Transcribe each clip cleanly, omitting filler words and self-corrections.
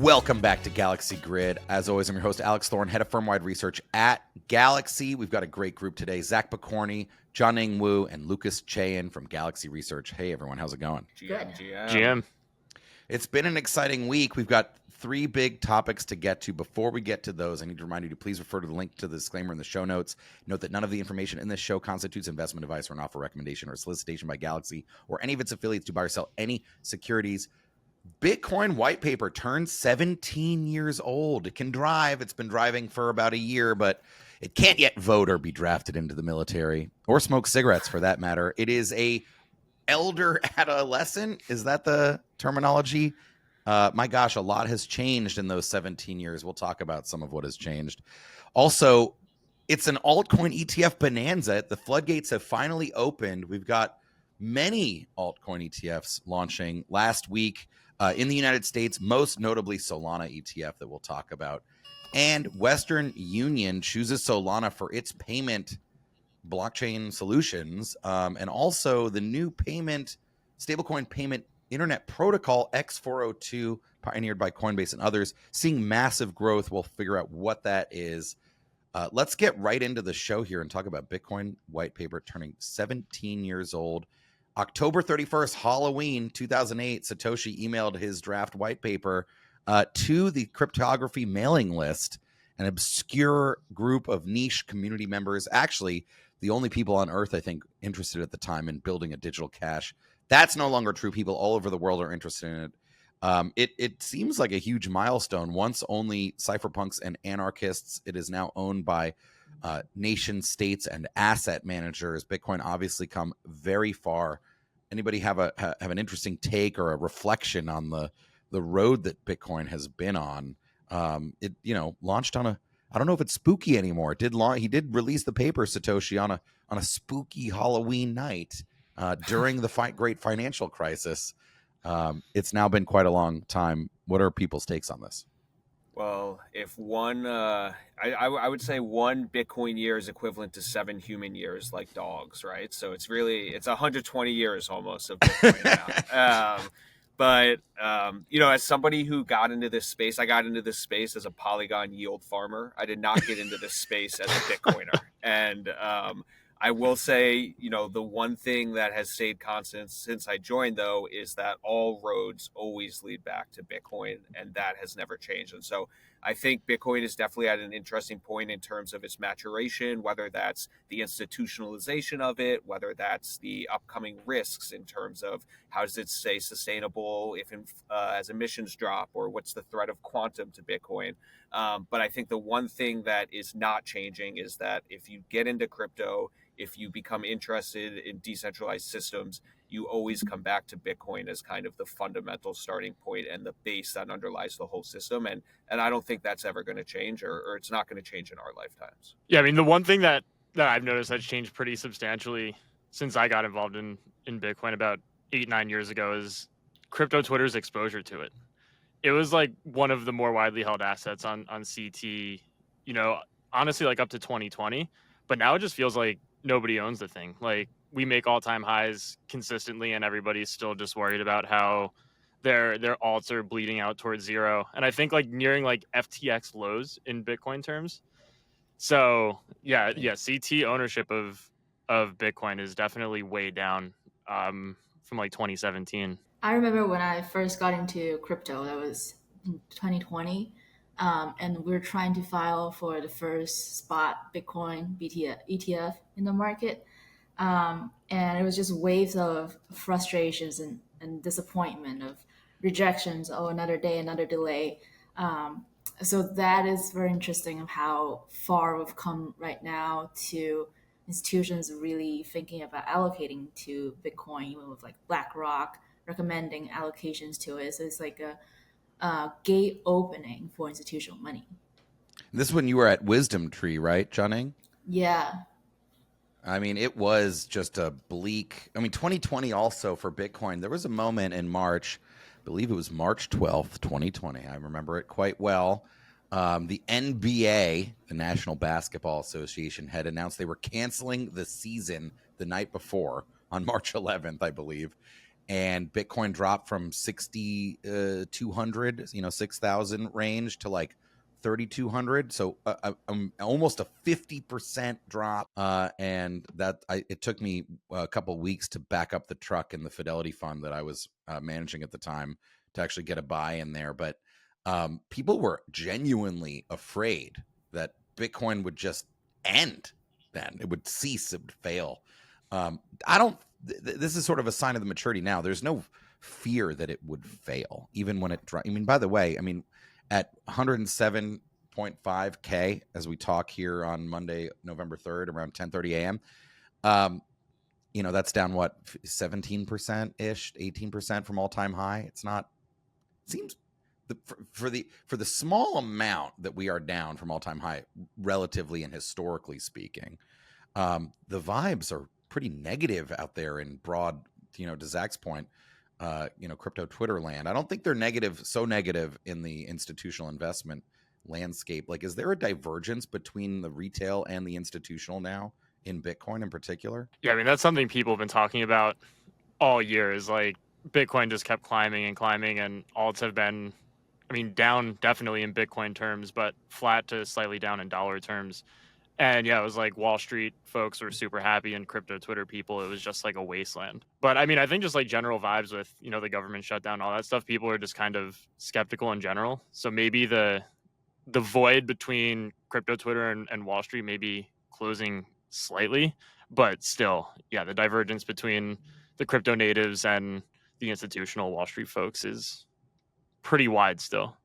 Welcome back to Galaxy Grid. As always, I'm your host, Alex Thorne, head of firm-wide research at Galaxy. We've got a great group today. Zach Picorni, Jianing Wu, and Lucas Chayan from Galaxy Research. Hey, everyone. How's it going? GM. It's been an exciting week. We've got three big topics to get to. Before we get to those, I need to remind you to please refer to the link to the disclaimer in the show notes. Note that none of the information in this show constitutes investment advice or an offer, recommendation, or solicitation by Galaxy or any of its affiliates to buy or sell any securities. Bitcoin Whitepaper turned 17 years old. It can drive. It's been driving for about a year, but it can't yet vote or be drafted into the military or smoke cigarettes for that matter. It is a elder adolescent. Is that the terminology? My gosh, a lot has changed in those 17 years. We'll talk about some of what has changed. Also, it's an altcoin ETF bonanza. The floodgates have finally opened. We've got many altcoin ETFs launching last week. In the United States, most notably Solana ETF that we'll talk about. And Western Union chooses Solana for its payment blockchain solutions. And also the new stablecoin payment internet protocol X402, pioneered by Coinbase and others, seeing massive growth. We'll figure out what that is. Let's get right into the show here and talk about Bitcoin Whitepaper turning 17 years old. October 31st, Halloween 2008, Satoshi emailed his draft white paper to the cryptography mailing list, an obscure group of niche community members. Actually, the only people on Earth, I think, interested at the time in building a digital cash. That's no longer true. People all over the world are interested in it. It seems like a huge milestone. Once only cypherpunks and anarchists, it is now owned by nation states and asset managers. Bitcoin obviously come very far. Anybody have an interesting take or a reflection on the road that Bitcoin has been on? It launched on I don't know if it's spooky anymore. He did release the paper, Satoshi, on a spooky Halloween night during the great financial crisis. It's now been quite a long time. What are people's takes on this? Well, if one, I would say one Bitcoin year is equivalent to 7 human years, like dogs, right? So it's 120 years almost of Bitcoin now. But as somebody who got into this space, I got into this space as a Polygon yield farmer. I did not get into this space as a Bitcoiner. And I will say, the one thing that has stayed constant since I joined, though, is that all roads always lead back to Bitcoin, and that has never changed. And so I think Bitcoin is definitely at an interesting point in terms of its maturation, whether that's the institutionalization of it, whether that's the upcoming risks in terms of how does it stay sustainable as emissions drop, or what's the threat of quantum to Bitcoin. But I think the one thing that is not changing is that if you get into crypto, if you become interested in decentralized systems, you always come back to Bitcoin as kind of the fundamental starting point and the base that underlies the whole system. And I don't think that's ever going to change, or it's not going to change in our lifetimes. Yeah, I mean, the one thing that I've noticed that's changed pretty substantially since I got involved in Bitcoin about 8-9 years ago is crypto Twitter's exposure to it. It was like one of the more widely held assets on CT, honestly, like up to 2020. But now it just feels like nobody owns the thing. Like, we make all-time highs consistently, and everybody's still just worried about how their alts are bleeding out towards zero. And I think like nearing like FTX lows in Bitcoin terms. So yeah, CT ownership of Bitcoin is definitely way down from like 2017. I remember when I first got into crypto, that was in 2020. And we're trying to file for the first spot Bitcoin ETF in the market. And it was just waves of frustrations and disappointment, of rejections. Oh, another day, another delay. So that is very interesting of how far we've come right now to institutions really thinking about allocating to Bitcoin, even with like BlackRock recommending allocations to it. So it's like a gate opening for institutional money. This is when you were at Wisdom Tree, right, Jianing? Yeah. I mean, it was just a bleak. 2020 also for Bitcoin. There was a moment in March, I believe it was March 12th, 2020. I remember it quite well. The NBA, the National Basketball Association, had announced they were canceling the season the night before on March 11th, I believe. and Bitcoin dropped from 6,200, 6,000 range to like 3,200. So almost a 50% drop. And it took me a couple of weeks to back up the truck in the Fidelity fund that I was managing at the time to actually get a buy in there. But people were genuinely afraid that Bitcoin would just end. Then it would cease, it would fail. This is sort of a sign of the maturity now. There's no fear that it would fail, even when it drops. I mean, by the way, at 107.5K as we talk here on Monday, November 3rd, around 10:30 a.m., that's down 17% ish, 18% from all time high. It seems for the small amount that we are down from all time high, relatively and historically speaking, the vibes are pretty negative out there in broad, to Zach's point, crypto Twitter land. I don't think they're so negative in the institutional investment landscape. Like, is there a divergence between the retail and the institutional now in Bitcoin in particular? Yeah, that's something people have been talking about all year, is like Bitcoin just kept climbing and climbing, and alts have been, down definitely in Bitcoin terms, but flat to slightly down in dollar terms. And yeah, it was like Wall Street folks were super happy, and crypto Twitter people, it was just like a wasteland. But I think just like general vibes with, the government shutdown, all that stuff, people are just kind of skeptical in general. So maybe the void between crypto Twitter and Wall Street may be closing slightly, but still, yeah, the divergence between the crypto natives and the institutional Wall Street folks is pretty wide still.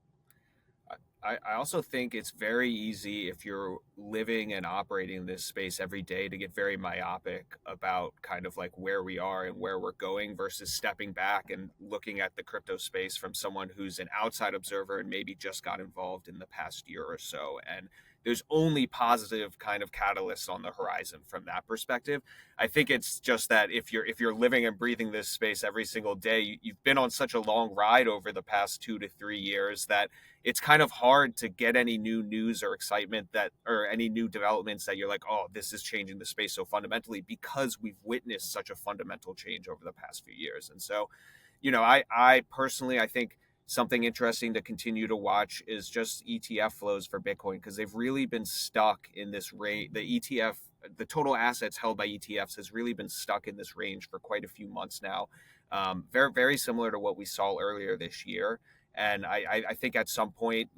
I also think it's very easy, if you're living and operating in this space every day, to get very myopic about kind of like where we are and where we're going, versus stepping back and looking at the crypto space from someone who's an outside observer and maybe just got involved in the past year or so. And there's only positive kind of catalysts on the horizon from that perspective. I think it's just that if you're living and breathing this space every single day, you've been on such a long ride over the past 2 to 3 years that it's kind of hard to get any new news or excitement or any new developments that you're like, oh, this is changing the space so fundamentally, because we've witnessed such a fundamental change over the past few years. And so, I personally, I think something interesting to continue to watch is just ETF flows for Bitcoin, because they've really been stuck in this rate. The total assets held by ETFs has really been stuck in this range for quite a few months now. Very, very similar to what we saw earlier this year. And I think at some point,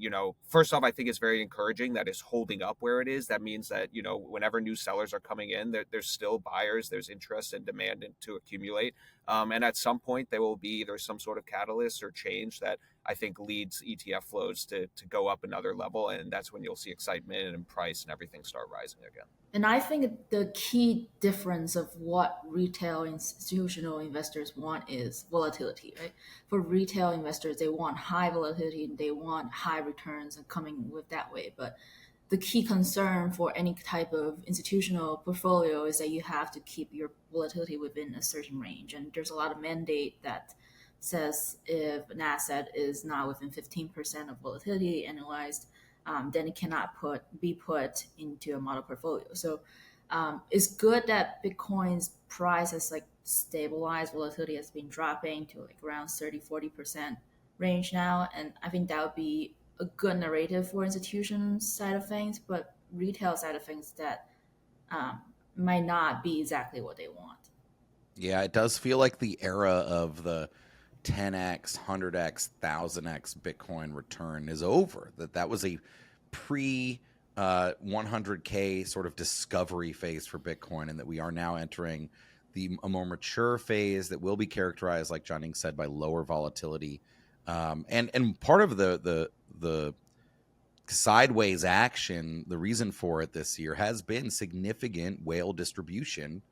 first off, I think it's very encouraging that it's holding up where it is. That means that, whenever new sellers are coming in, there's still buyers, there's interest and demand to accumulate. And at some point, there will be either some sort of catalyst or change that I think leads ETF flows to go up another level. And that's when you'll see excitement and price and everything start rising again. And I think the key difference of what retail institutional investors want is volatility, right? For retail investors, they want high volatility and they want high returns and coming with that way. But the key concern for any type of institutional portfolio is that you have to keep your volatility within a certain range. And there's a lot of mandate that says if an asset is not within 15% of volatility annualized, then it cannot be put into a model portfolio. So it's good that Bitcoin's price has like stabilized. Volatility has been dropping to like around 30-40% range now. And I think that would be a good narrative for institution side of things, but retail side of things that might not be exactly what they want. Yeah, it does feel like the era of the 10x, 100x, 1000x Bitcoin return is over. That was a pre 100K sort of discovery phase for Bitcoin, and that we are now entering a more mature phase that will be characterized, like John said, by lower volatility. And part of the sideways action, the reason for it this year has been significant whale distribution,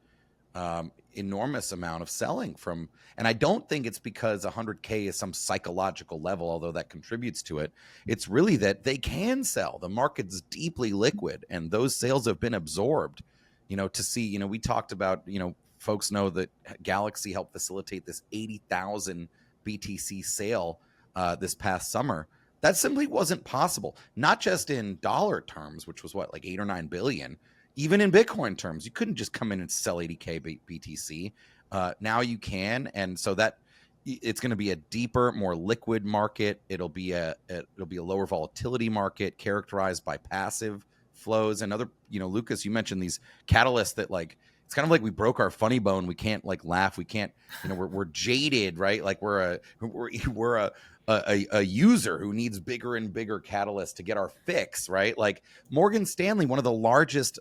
enormous amount of selling from, and I don't think it's because 100K is some psychological level, although that contributes to it. It's really that they can sell. The market's deeply liquid, and those sales have been absorbed. To see, we talked about, folks know that Galaxy helped facilitate this 80,000 BTC sale this past summer. That simply wasn't possible, not just in dollar terms, which was like 8 or 9 billion. Even in Bitcoin terms, you couldn't just come in and sell 80K BTC. Now you can. And so that it's going to be a deeper, more liquid market. It'll be a lower volatility market characterized by passive flows and other. Lucas, you mentioned these catalysts that like it's kind of like we broke our funny bone. We can't like laugh. We can't. We're jaded, right? Like we're a user who needs bigger and bigger catalysts to get our fix, right? Like Morgan Stanley, one of the largest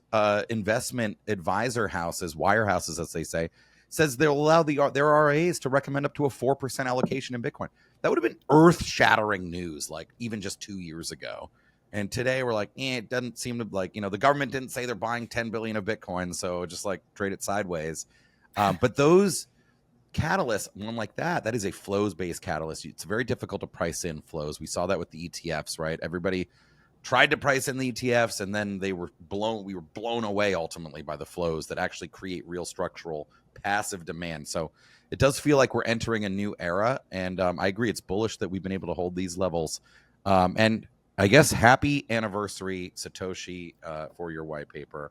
investment advisor houses, wirehouses, as they say, says they'll allow their RAs to recommend up to a 4% allocation in Bitcoin. That would have been earth-shattering news, like even just 2 years ago. And today we're like, it doesn't seem to like, the government didn't say they're buying 10 billion of Bitcoin, so just like trade it sideways. But those catalysts, one like that is a flows-based catalyst. It's very difficult to price in flows. We saw that with the ETFs, right? Everybody tried to price in the ETFs, and then we were blown away ultimately by the flows that actually create real structural passive demand. So it does feel like we're entering a new era, and I agree, it's bullish that we've been able to hold these levels. And I guess happy anniversary, Satoshi, for your white paper.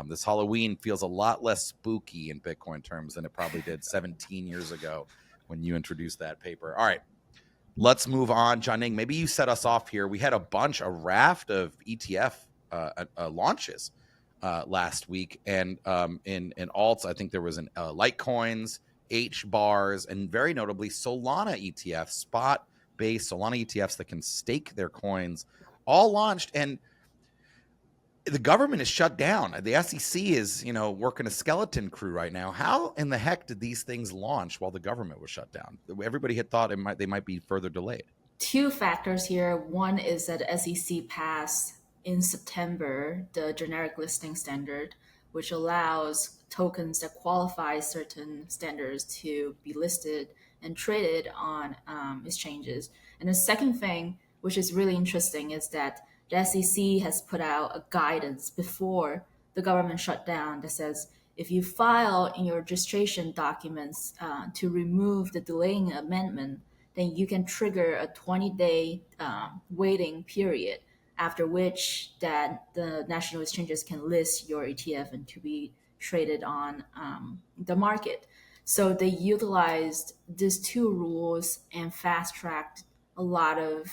This Halloween feels a lot less spooky in Bitcoin terms than it probably did 17 years ago when you introduced that paper. All right, let's move on. Jianing, maybe you set us off here. We had a raft of ETF launches last week, and in alts, I think there was an Litecoins, H bars, and very notably Solana ETFs, spot-based Solana ETFs that can stake their coins, all launched. And the government is shut down. The SEC is, working a skeleton crew right now. How in the heck did these things launch while the government was shut down? Everybody had thought they might be further delayed. Two factors here. One is that SEC passed in September the generic listing standard, which allows tokens that qualify certain standards to be listed and traded on exchanges. And the second thing, which is really interesting, is that the SEC has put out a guidance before the government shutdown that says if you file in your registration documents to remove the delaying amendment, then you can trigger a 20-day waiting period, after which that the national exchanges can list your ETF and to be traded on the market. So they utilized these two rules and fast-tracked a lot of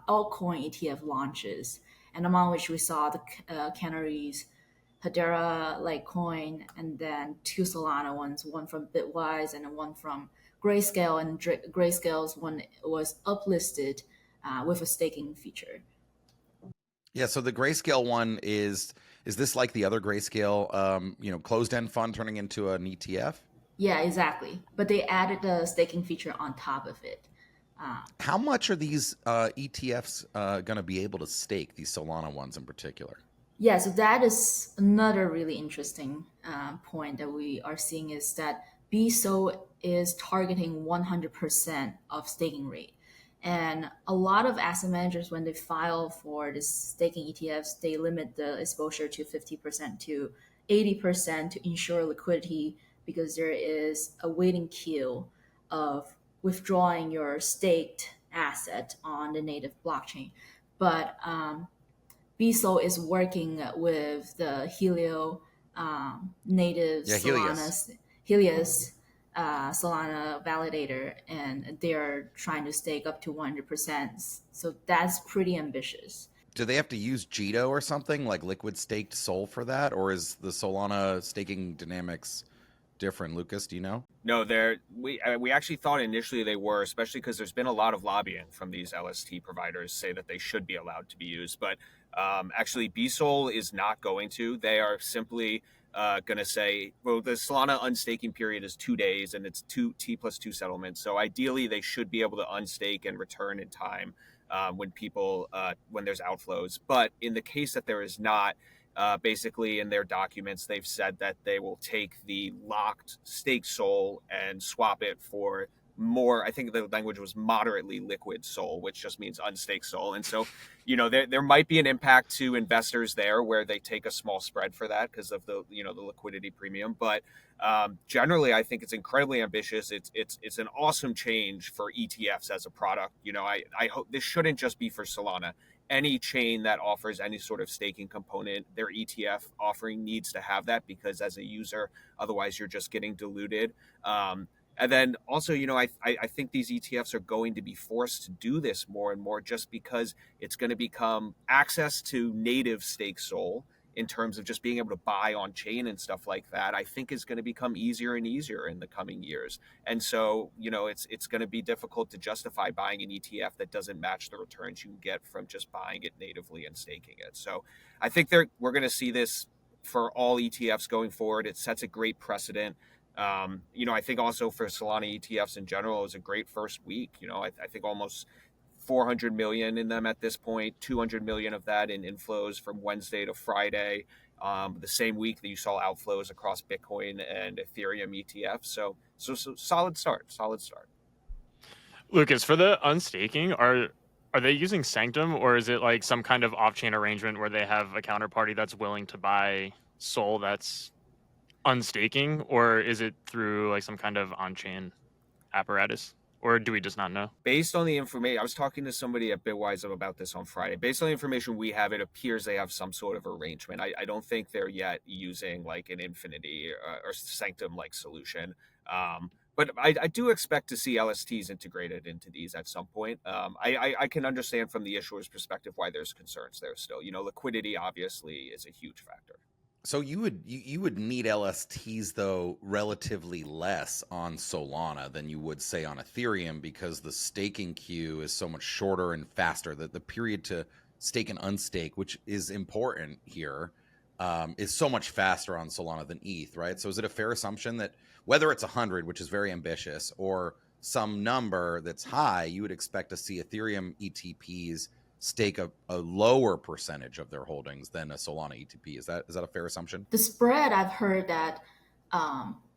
altcoin ETF launches, and among which we saw the canaries, Hedera, Litecoin, and then two Solana ones, one from Bitwise and one from Grayscale. And Grayscale's one was uplisted with a staking feature. Yeah, so the Grayscale one is this like the other Grayscale, closed-end fund turning into an ETF? Yeah, exactly. But they added the staking feature on top of it. How much are these ETFs going to be able to stake, these Solana ones in particular? Yeah, so that is another really interesting point that we are seeing, is that BSO is targeting 100% of staking rate. And a lot of asset managers, when they file for this staking ETFs, they limit the exposure to 50% to 80% to ensure liquidity, because there is a waiting queue of withdrawing your staked asset on the native blockchain. But BSO is working with the Helio native Helios Solana validator, and they're trying to stake up to 100%. So that's pretty ambitious. Do they have to use Jito or something like liquid staked SOL for that, or is the Solana staking dynamics different? Lucas, do you know? No, we actually thought initially they were, especially because there's been a lot of lobbying from these LST providers say that they should be allowed to be used. But actually, BSOL is not going to. They are simply going to say, well, the Solana unstaking period is 2 days, and it's T+2 settlements. So ideally, they should be able to unstake and return in time when there's outflows. But in the case that there is not, basically in their documents, they've said that they will take the locked stake SOL and swap it for more, I think the language was moderately liquid SOL, which just means unstaked SOL. And so, there might be an impact to investors there where they take a small spread for that because of the liquidity premium. But generally, I think it's incredibly ambitious. It's an awesome change for ETFs as a product. I hope this shouldn't just be for Solana. Any chain that offers any sort of staking component, their ETF offering needs to have that, because as a user, otherwise you're just getting diluted. And then also, I think these ETFs are going to be forced to do this more and more just because it's going to become access to native stake SOL in terms of just being able to buy on chain and stuff like that, I think is going to become easier and easier in the coming years. And so, it's going to be difficult to justify buying an ETF that doesn't match the returns you can get from just buying it natively and staking it. So I think we're going to see this for all ETFs going forward. It sets a great precedent. I think also for Solana ETFs in general, it was a great first week. I think almost 400 million in them at this point, 200 million of that in inflows from Wednesday to Friday, the same week that you saw outflows across Bitcoin and Ethereum ETFs. So solid start. Lucas, for the unstaking, are they using Sanctum, or is it like some kind of off-chain arrangement where they have a counterparty that's willing to buy SOL that's unstaking, or is it through like some kind of on-chain apparatus, or do we just not know? Based on the information, I was talking to somebody at Bitwise about this on Friday. Based on the information we have, it appears they have some sort of arrangement. I don't think they're yet using like an Infinity or Sanctum-like solution. But I do expect to see LSTs integrated into these at some point. I can understand from the issuer's perspective why there's concerns there still. Liquidity obviously is a huge factor. So you would need LSTs though relatively less on Solana than you would say on Ethereum, because the staking queue is so much shorter and faster. That the period to stake and unstake, which is important here, is so much faster on Solana than ETH, right? So is it a fair assumption that whether it's 100, which is very ambitious, or some number that's high, you would expect to see Ethereum ETPs stake a lower percentage of their holdings than a Solana ETP? Is that a fair assumption? The spread, I've heard that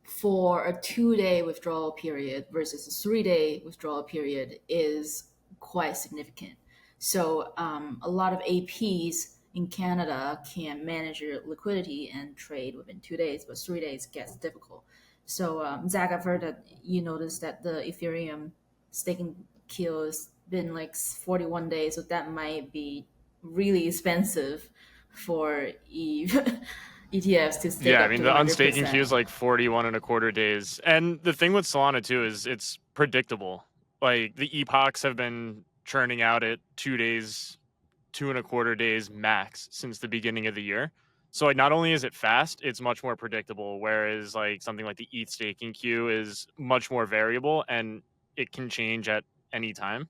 for a 2-day withdrawal period versus a 3-day withdrawal period is quite significant. So a lot of APs in Canada can manage your liquidity and trade within 2 days, but 3 days gets difficult. So Zach, I've heard that you noticed that the Ethereum staking queue has been like 41 days, so that might be really expensive for ETFs to stake. Yeah, up I mean, to the 100%. unstaking queue is like 41 and a quarter days. And the thing with Solana too is it's predictable. Like the epochs have been churning out at 2 days, 2.25 days max since the beginning of the year. So like not only is it fast, it's much more predictable. Whereas like something like the ETH staking queue is much more variable and it can change at any time.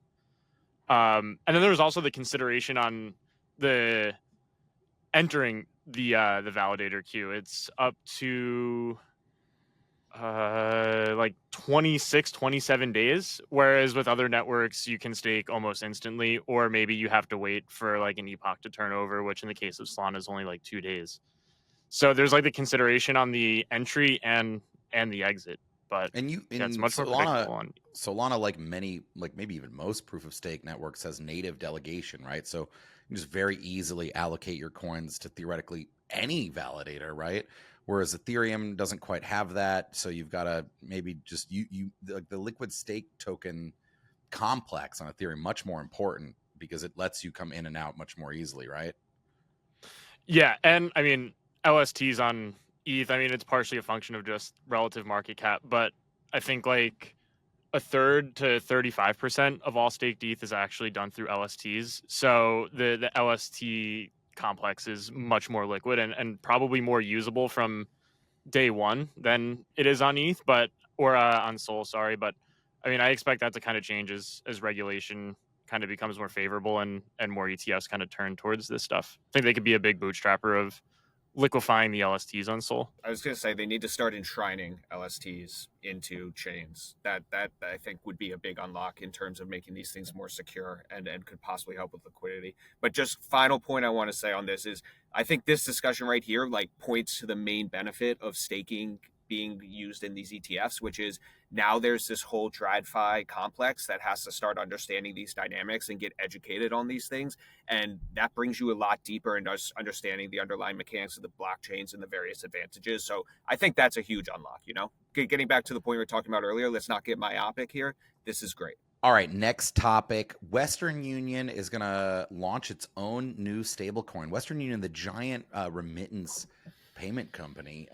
And then there was also the consideration on the entering the validator queue. It's up to like 26, 27 days, whereas with other networks you can stake almost instantly, or maybe you have to wait for like an epoch to turn over, which in the case of Solana is only like 2 days. So there's like the consideration on the entry and the exit. But it's much more predictable on Solana, like many, like maybe even most proof of stake networks, has native delegation, right? So you can just very easily allocate your coins to theoretically any validator, right? Whereas Ethereum doesn't quite have that. So you've got to maybe just the liquid stake token complex on Ethereum, much more important because it lets you come in and out much more easily, right? Yeah. And I mean, LSTs on ETH, I mean, it's partially a function of just relative market cap, but I think like a third to 35% of all staked ETH is actually done through LSTs. So the LST complex is much more liquid and probably more usable from day one than it is on ETH, or on Sol, sorry. But I mean, I expect that to kind of change as regulation kind of becomes more favorable and more ETFs kind of turn towards this stuff. I think they could be a big bootstrapper of liquefying the LSTs on Sol. I was going to say they need to start enshrining LSTs into chains. That I think would be a big unlock in terms of making these things more secure and could possibly help with liquidity. But just final point I want to say on this is I think this discussion right here like points to the main benefit of staking being used in these ETFs, which is now there's this whole TradFi complex that has to start understanding these dynamics and get educated on these things. And that brings you a lot deeper into understanding the underlying mechanics of the blockchains and the various advantages. So I think that's a huge unlock, Getting back to the point we were talking about earlier, let's not get myopic here. This is great. All right, next topic. Western Union is going to launch its own new stablecoin. Western Union, the giant remittance payment company,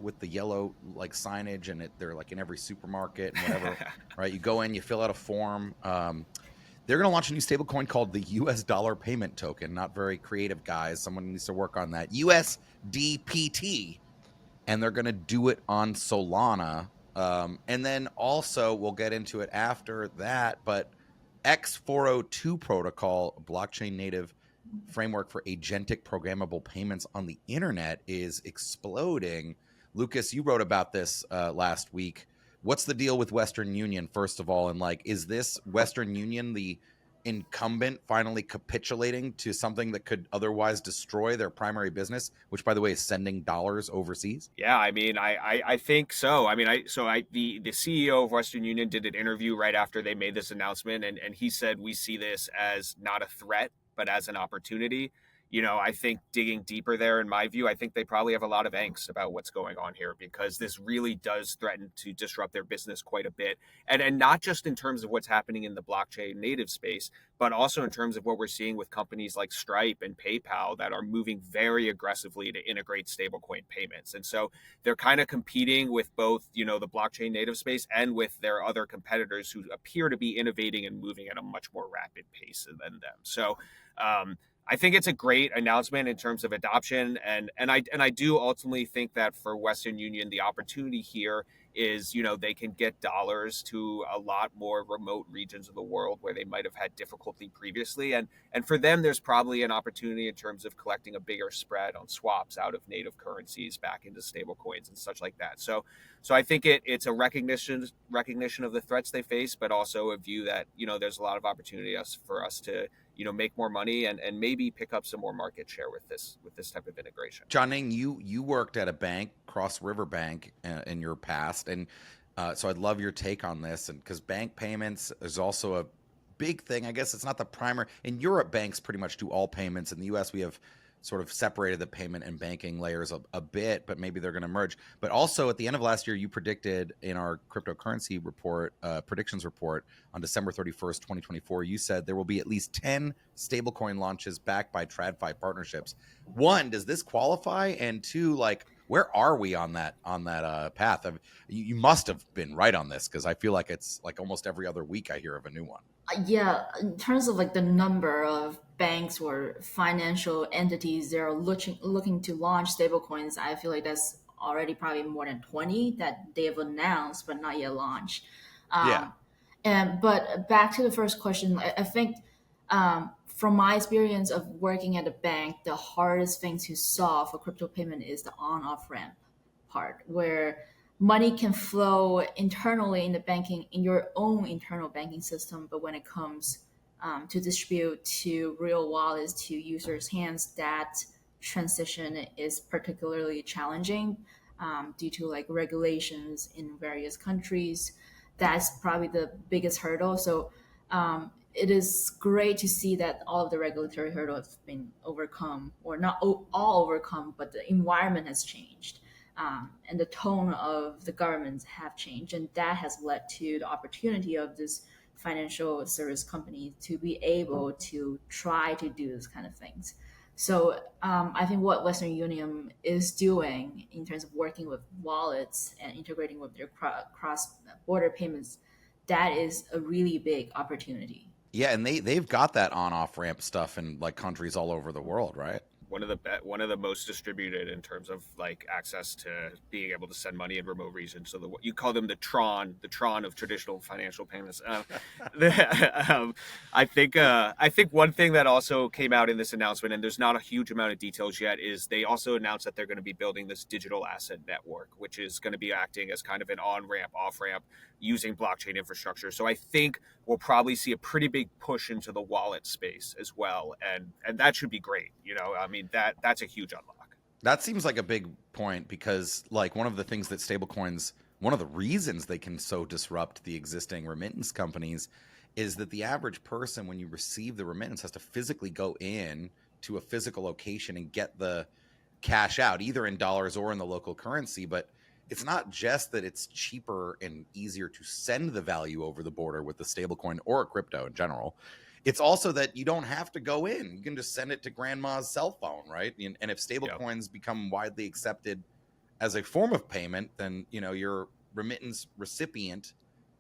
with the yellow like signage, and they're like in every supermarket and whatever, right? You go in, you fill out a form. They're going to launch a new stablecoin called the US dollar payment token. Not very creative, guys. Someone needs to work on that. USDPT. And they're going to do it on Solana. And then also, we'll get into it after that, but X402 protocol, blockchain native framework for agentic programmable payments on the internet, is exploding. Lucas, you wrote about this last week. What's the deal with Western Union, first of all? And like, is this Western Union the incumbent finally capitulating to something that could otherwise destroy their primary business, which, by the way, is sending dollars overseas? Yeah, I mean, I think so. I mean, the CEO of Western Union did an interview right after they made this announcement, and he said, we see this as not a threat, but as an opportunity. I think digging deeper there, in my view, I think they probably have a lot of angst about what's going on here, because this really does threaten to disrupt their business quite a bit. And not just in terms of what's happening in the blockchain native space, but also in terms of what we're seeing with companies like Stripe and PayPal that are moving very aggressively to integrate stablecoin payments. And so they're kind of competing with both, the blockchain native space and with their other competitors who appear to be innovating and moving at a much more rapid pace than them. So, I think it's a great announcement in terms of adoption, and I do ultimately think that for Western Union, the opportunity here is, they can get dollars to a lot more remote regions of the world where they might have had difficulty previously, and for them, there's probably an opportunity in terms of collecting a bigger spread on swaps out of native currencies back into stablecoins and such like that. So I think it's a recognition of the threats they face, but also a view that there's a lot of opportunity for us to make more money and maybe pick up some more market share with this type of integration. John-Ning, you worked at a bank, Cross River Bank, in your past, and so I'd love your take on this. And because bank payments is also a big thing. I guess it's not the primary. In Europe, banks pretty much do all payments. In the U.S., we have sort of separated the payment and banking layers a bit, but maybe they're going to merge. But also at the end of last year, you predicted in our cryptocurrency report, predictions report on December 31st, 2024, you said there will be at least 10 stablecoin launches backed by TradFi partnerships. One, does this qualify? And two, like, where are we on that path? You must have been right on this, because I feel like it's like almost every other week I hear of a new one. Yeah, in terms of like the number of banks or financial entities that are looking to launch stablecoins, I feel like that's already probably more than 20 that they have announced but not yet launched. Yeah. But back to the first question, I think from my experience of working at a bank, the hardest thing to solve for crypto payment is the on-off ramp part, where money can flow internally in your own internal banking system, but when it comes to distribute to real wallets to users' hands, that transition is particularly challenging due to like regulations in various countries. That's probably the biggest hurdle. So it is great to see that all of the regulatory hurdles have been overcome, or not all overcome, but the environment has changed. And the tone of the governments have changed, and that has led to the opportunity of this financial service company to be able to try to do this kind of things. So I think what Western Union is doing in terms of working with wallets and integrating with their cross-border payments, that is a really big opportunity. Yeah, and they've got that on-off ramp stuff in like countries all over the world, right? One of the most distributed in terms of like access to being able to send money in remote regions. So you call them the Tron of traditional financial payments. I think one thing that also came out in this announcement, and there's not a huge amount of details yet, is they also announced that they're going to be building this digital asset network, which is going to be acting as kind of an on-ramp, off-ramp using blockchain infrastructure. So I think we'll probably see a pretty big push into the wallet space as well, and that should be great. I mean, that's a huge unlock. That seems like a big point, because like one of the things that stablecoins, one of the reasons they can so disrupt the existing remittance companies, is that the average person, when you receive the remittance, has to physically go in to a physical location and get the cash out, either in dollars or in the local currency. But it's not just that it's cheaper and easier to send the value over the border with the stablecoin or a crypto in general. it's also that you don't have to go in. You can just send it to grandma's cell phone, right? And if stablecoins become widely accepted as a form of payment, then, you know, your remittance recipient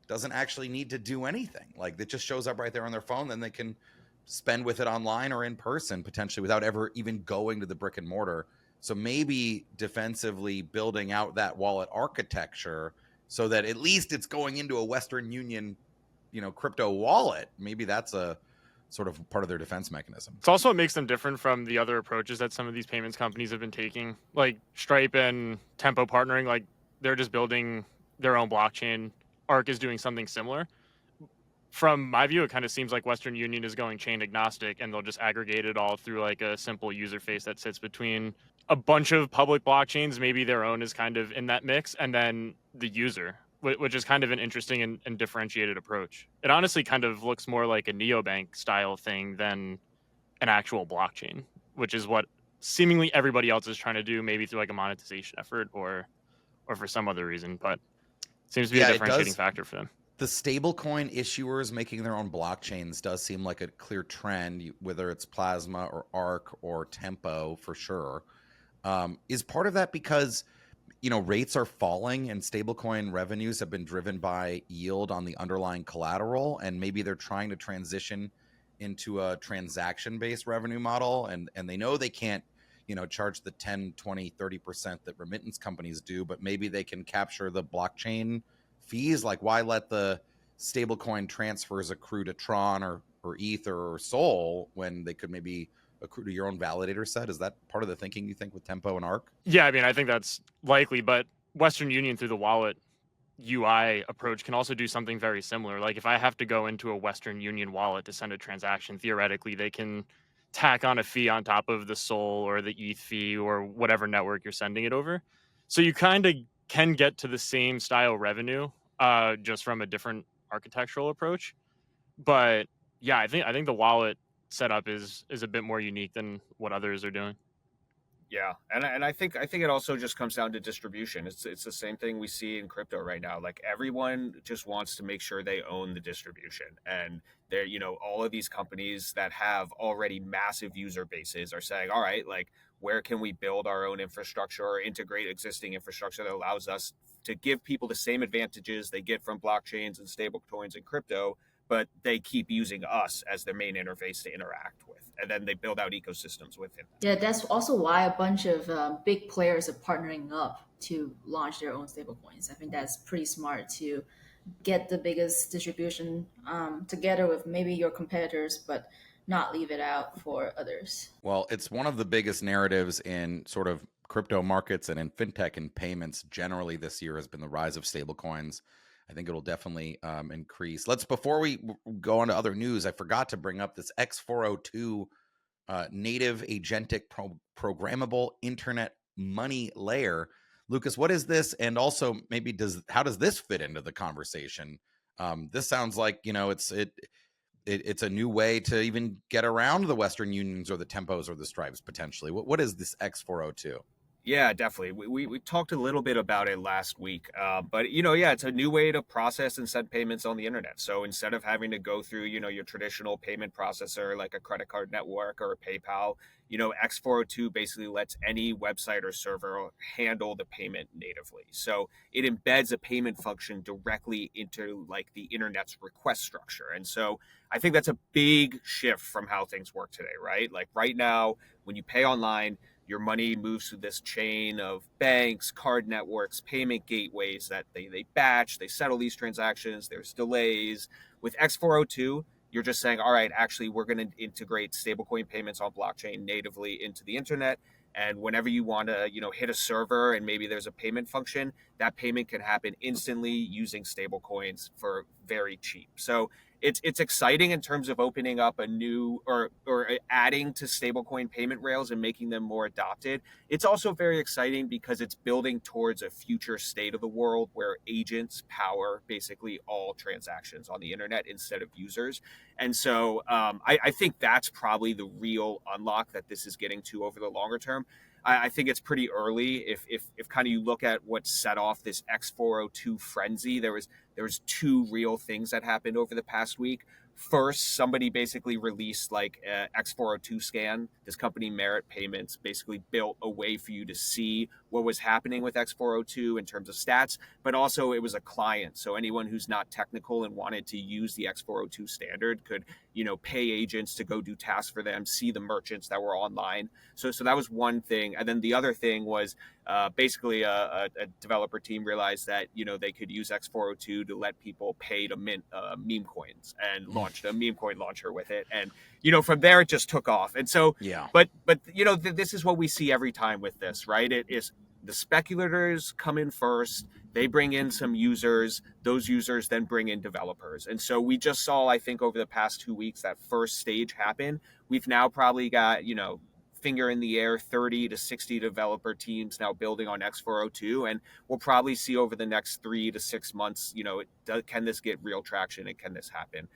doesn't actually need to do anything. Like, it just shows up right there on their phone, then they can spend with it online or in person potentially without ever even going to the brick and mortar. So maybe defensively building out that wallet architecture so that at least it's going into a Western Union, you know, crypto wallet. Maybe that's a sort of part of their defense mechanism. It's also what makes them different from the other approaches that some of these payments companies have been taking, like Stripe and Tempo partnering. Like, they're just building their own blockchain. Arc is doing something similar. From my view, it kind of seems like Western Union is going chain agnostic, and they'll just aggregate it all through like a simple user face that sits between a bunch of public blockchains. Maybe their own is kind of in that mix, and then the user, which is kind of an interesting and differentiated approach. It honestly kind of looks more like a neobank style thing than an actual blockchain, which is what seemingly everybody else is trying to do, maybe through like a monetization effort or for some other reason. But it seems to be a differentiating factor for them. The stablecoin issuers making their own blockchains does seem like a clear trend, whether it's Plasma or Arc or Tempo for sure. Is part of that because, you know, rates are falling and stablecoin revenues have been driven by yield on the underlying collateral, and maybe they're trying to transition into a transaction-based revenue model, and they know they can't, you know, charge the 10, 20, 30% that remittance companies do, but maybe they can capture the blockchain fees. Like, why let the stablecoin transfers accrue to Tron or Ether or Sol when they could maybe accrue to your own validator set? Is that part of the thinking, you think, with Tempo and Arc? Yeah, I mean, I think that's likely, but Western Union through the wallet UI approach can also do something very similar. Like, if I have to go into a Western Union wallet to send a transaction, theoretically they can tack on a fee on top of the Sol or the ETH fee or whatever network you're sending it over. So you kind of can get to the same style revenue, just from a different architectural approach. But yeah, I think the wallet setup is a bit more unique than what others are doing. Yeah, and I think it also just comes down to distribution. It's the same thing we see in crypto right now. Like, everyone just wants to make sure they own the distribution, and they're, you know, all of these companies that have already massive user bases are saying, all right, like, where can we build our own infrastructure or integrate existing infrastructure that allows us to give people the same advantages they get from blockchains and stablecoins and crypto, but they keep using us as their main interface to interact with. And then they build out ecosystems with it. Yeah, that's also why a bunch of big players are partnering up to launch their own stablecoins. I think that's pretty smart to get the biggest distribution together with maybe your competitors, but not leave it out for others. Well, it's one of the biggest narratives in sort of crypto markets and in fintech and payments generally this year has been the rise of stablecoins. I think it'll definitely increase. Before we go on to other news, I forgot to bring up this X402 native agentic programmable internet money layer. Lucas, what is this? And also, maybe how does this fit into the conversation? This sounds like, you know, it's a new way to even get around the Western Unions or the Tempos or the Stripes potentially. What is this X402? Yeah, definitely. We talked a little bit about it last week, but, you know, yeah, it's a new way to process and send payments on the internet. So instead of having to go through, you know, your traditional payment processor like a credit card network or a PayPal, you know, X402 basically lets any website or server handle the payment natively. So it embeds a payment function directly into like the internet's request structure. And so I think that's a big shift from how things work today, right? Like, right now, when you pay online, your money moves through this chain of banks, card networks, payment gateways that they batch, they settle these transactions, there's delays. With X402, you're just saying, all right, actually, we're going to integrate stablecoin payments on blockchain natively into the internet. And whenever you want to, you know, hit a server and maybe there's a payment function, that payment can happen instantly using stablecoins for very cheap. So it's exciting in terms of opening up a new or adding to stablecoin payment rails and making them more adopted. It's also very exciting because it's building towards a future state of the world where agents power basically all transactions on the internet instead of users. And so I think that's probably the real unlock that this is getting to over the longer term. I think it's pretty early. If kind of you look at what set off this X402 frenzy, there was two real things that happened over the past week. First, somebody basically released like a X402 scan. This company, Merit Payments, basically built a way for you to see what was happening with X402 in terms of stats, but also it was a client. So anyone who's not technical and wanted to use the X402 standard could, pay agents to go do tasks for them, see the merchants that were online. So that was one thing. And then the other thing was basically a developer team realized that, they could use X402 to let people pay to mint meme coins and launched a meme coin launcher with it. And, from there it just took off. And so, Yeah. but this is what we see every time with this, right? It is the speculators come in first. They bring in some users. Those users then bring in developers. And so we just saw, I think, over the past 2 weeks, that first stage happen. We've now probably got, finger in the air, 30 to 60 developer teams now building on X402. And we'll probably see over the next 3 to 6 months, can this get real traction and can this happen?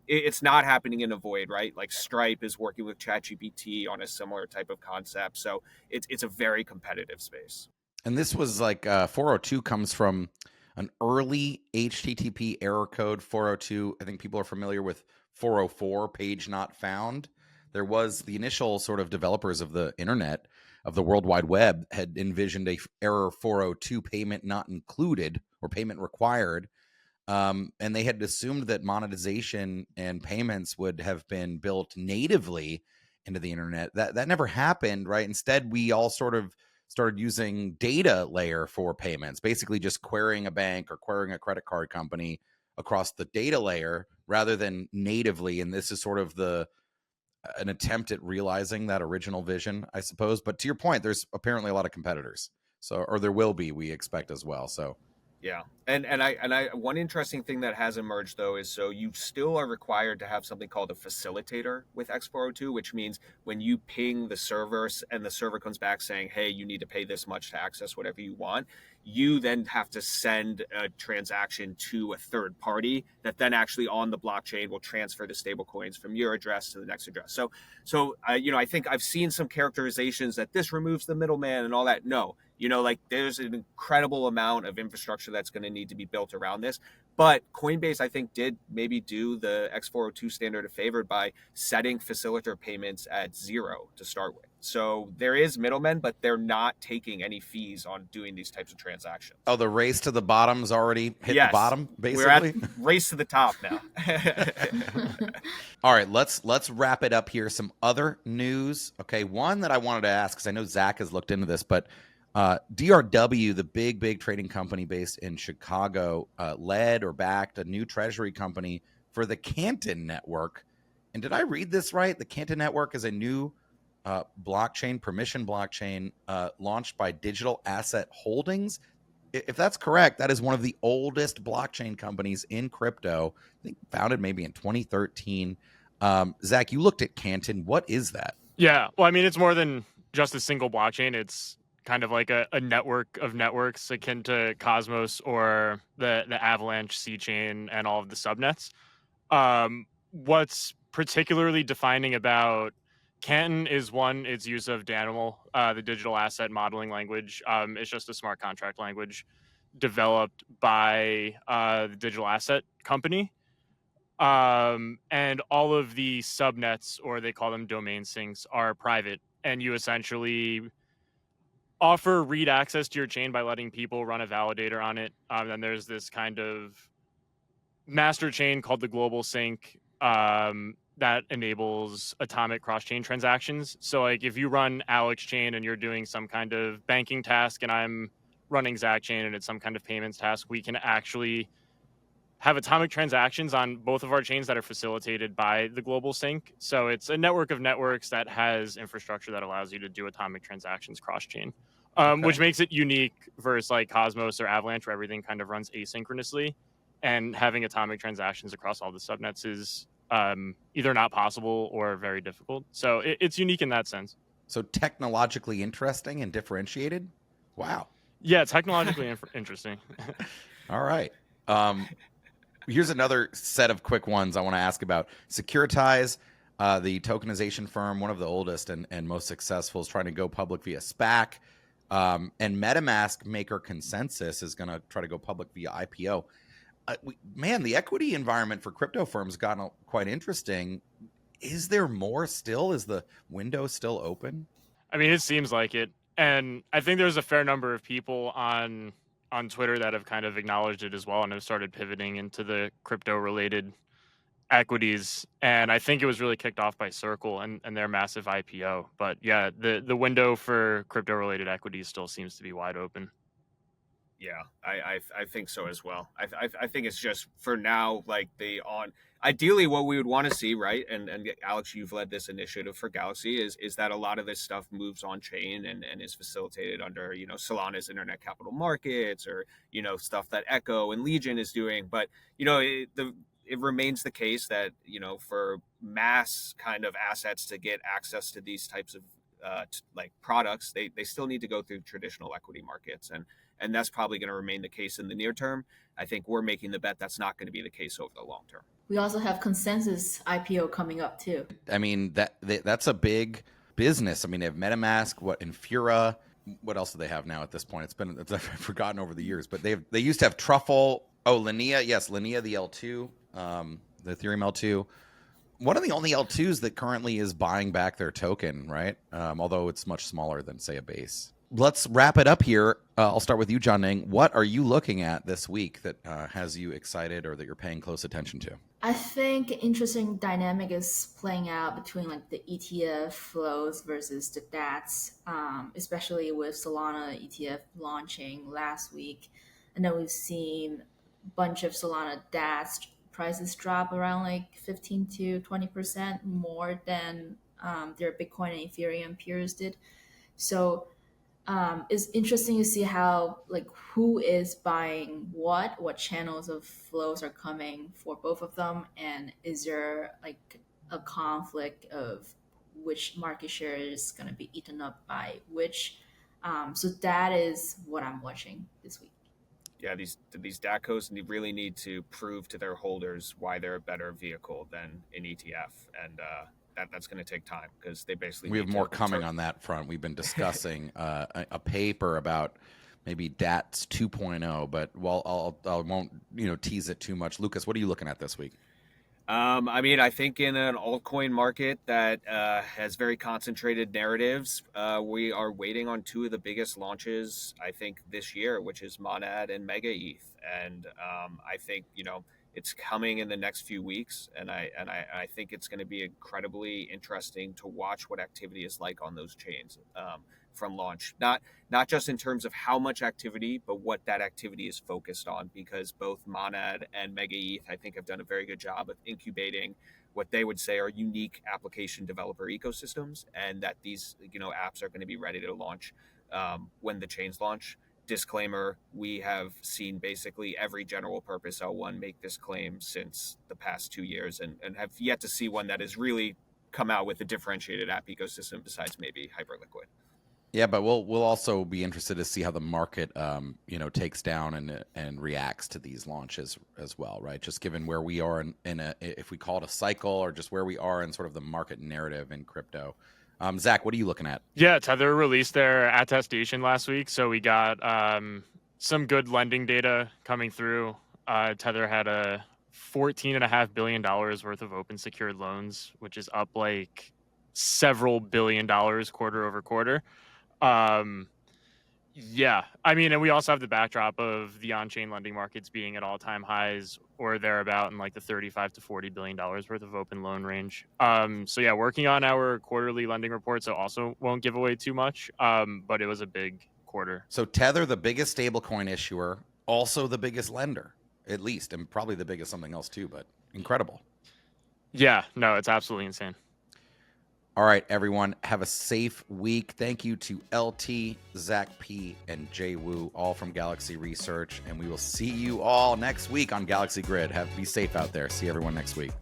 It's not happening in a void, right? Like Stripe is working with ChatGPT on a similar type of concept. So it's a very competitive space. And this was like 402 comes from an early HTTP error code. 402, I think people are familiar with 404, page not found. There was the initial sort of developers of the internet, of the World Wide Web, had envisioned a error 402, payment not included or payment required. And they had assumed that monetization and payments would have been built natively into the internet. That never happened, right? Instead, we all sort of started using data layer for payments, basically just querying a bank or querying a credit card company across the data layer rather than natively. And this is sort of an attempt at realizing that original vision, I suppose. But to your point, there's apparently a lot of competitors. So, or there will be, we expect as well. So, yeah. And I one interesting thing that has emerged though is, so you still are required to have something called a facilitator with X402, which means when you ping the server and the server comes back saying, hey, you need to pay this much to access whatever you want, you then have to send a transaction to a third party that then actually on the blockchain will transfer the stablecoins from your address to the next address. So I think I've seen some characterizations that this removes the middleman and all that. No, there's an incredible amount of infrastructure that's going to need to be built around this. But Coinbase, I think, did maybe do the X402 standard a favor by setting facilitator payments at 0 to start with. So there is middlemen, but they're not taking any fees on doing these types of transactions. Oh, the race to the bottom's already hit the bottom, basically? We're at race to the top now. All right, let's wrap it up here. Some other news. Okay, one that I wanted to ask, because I know Zach has looked into this, but DRW, the big trading company based in Chicago, led or backed a new treasury company for the Canton Network. And did I read this right? The Canton Network is a new permission blockchain launched by Digital Asset Holdings. If that's correct, that is one of the oldest blockchain companies in crypto. I think founded maybe in 2013. Zach, you looked at Canton. What is that? Yeah, well, I mean, it's more than just a single blockchain. It's kind of like a network of networks akin to Cosmos or the Avalanche C chain and all of the subnets. What's particularly defining about Canton is, one, its use of Danimal, the digital asset modeling language. It's just a smart contract language developed by the digital asset company. And all of the subnets, or they call them domain sinks, are private. And you essentially offer read access to your chain by letting people run a validator on it. Then there's this kind of master chain called the global sync that enables atomic cross-chain transactions. So like if you run Alex chain and you're doing some kind of banking task and I'm running Zach chain and it's some kind of payments task, we can actually have atomic transactions on both of our chains that are facilitated by the global sync. So it's a network of networks that has infrastructure that allows you to do atomic transactions cross-chain, which makes it unique versus like Cosmos or Avalanche, where everything kind of runs asynchronously. And having atomic transactions across all the subnets is either not possible or very difficult. So it's unique in that sense. So technologically interesting and differentiated? Wow. Yeah, technologically interesting. All right. Here's another set of quick ones I want to ask about. Securitize, the tokenization firm, one of the oldest and most successful, is trying to go public via SPAC. And MetaMask maker ConsenSys is going to try to go public via IPO. Man, the equity environment for crypto firms gotten quite interesting. Is there more still? Is the window still open? I mean, it seems like it, and I think there's a fair number of people on Twitter that have kind of acknowledged it as well and have started pivoting into the crypto related equities. And I think it was really kicked off by Circle and their massive IPO. But yeah, the window for crypto related equities still seems to be wide open. Yeah, I think so as well. I think it's just for now, like ideally what we would want to see, right? And Alex, you've led this initiative for Galaxy, is that a lot of this stuff moves on chain and is facilitated under, Solana's internet capital markets, or, stuff that Echo and Legion is doing. But, it remains the case that, for mass kind of assets to get access to these types of like products, they still need to go through traditional equity markets, and that's probably going to remain the case in the near term. I think we're making the bet that's not going to be the case over the long term. We also have ConsenSys IPO coming up too. I mean, that's a big business. I mean, they have MetaMask, Infura. What else do they have now at this point? I've forgotten over the years, but they used to have Truffle. Oh, Linea. Yes, Linea, the L2, the Ethereum L2. One of the only L2s that currently is buying back their token, right? Although it's much smaller than, say, a base. Let's wrap it up here. I'll start with you, John Ning. What are you looking at this week that has you excited or that you're paying close attention to? I think interesting dynamic is playing out between like the ETF flows versus the DATs, especially with Solana ETF launching last week. I know we've seen a bunch of Solana DATs prices drop around like 15 to 20% more than their Bitcoin and Ethereum peers did. So it's interesting to see how, like, who is buying what channels of flows are coming for both of them, and is there like a conflict of which market share is going to be eaten up by which. So that is what I'm watching this week. Yeah, these DACOs really need to prove to their holders why they're a better vehicle than an ETF, and that's going to take time because they basically we have more coming on that front. We've been discussing a paper about maybe DATS 2.0, but I won't tease it too much. Lucas, what are you looking at this week? I mean, I think in an altcoin market that has very concentrated narratives, we are waiting on two of the biggest launches, I think, this year, which is Monad and Mega ETH. And I think, it's coming in the next few weeks. And I think it's going to be incredibly interesting to watch what activity is like on those chains from launch. Not just in terms of how much activity, but what that activity is focused on, because both Monad and Mega ETH, I think, have done a very good job of incubating what they would say are unique application developer ecosystems, and that these apps are going to be ready to launch when the chains launch. Disclaimer, we have seen basically every general purpose L1 make this claim since the past 2 years, and have yet to see one that has really come out with a differentiated app ecosystem besides maybe Hyperliquid. Yeah, but we'll also be interested to see how the market takes down and reacts to these launches as well, right? Just given where we are in if we call it a cycle, or just where we are in sort of the market narrative in crypto. Zach, what are you looking at? Yeah, Tether released their attestation last week, so we got some good lending data coming through. Tether had a $14.5 billion worth of open secured loans, which is up like several $billion quarter over quarter. Yeah, I mean, and we also have the backdrop of the on-chain lending markets being at all-time highs or thereabout in like the $35 to $40 billion worth of open loan range. So yeah, working on our quarterly lending report, so also won't give away too much, but it was a big quarter. So Tether, the biggest stablecoin issuer, also the biggest lender, at least, and probably the biggest something else too, but incredible. Yeah, no, it's absolutely insane. All right, everyone, have a safe week. Thank you to LT, Zach P, and Jay Wu, all from Galaxy Research. And we will see you all next week on Galaxy Grid. Be safe out there. See everyone next week.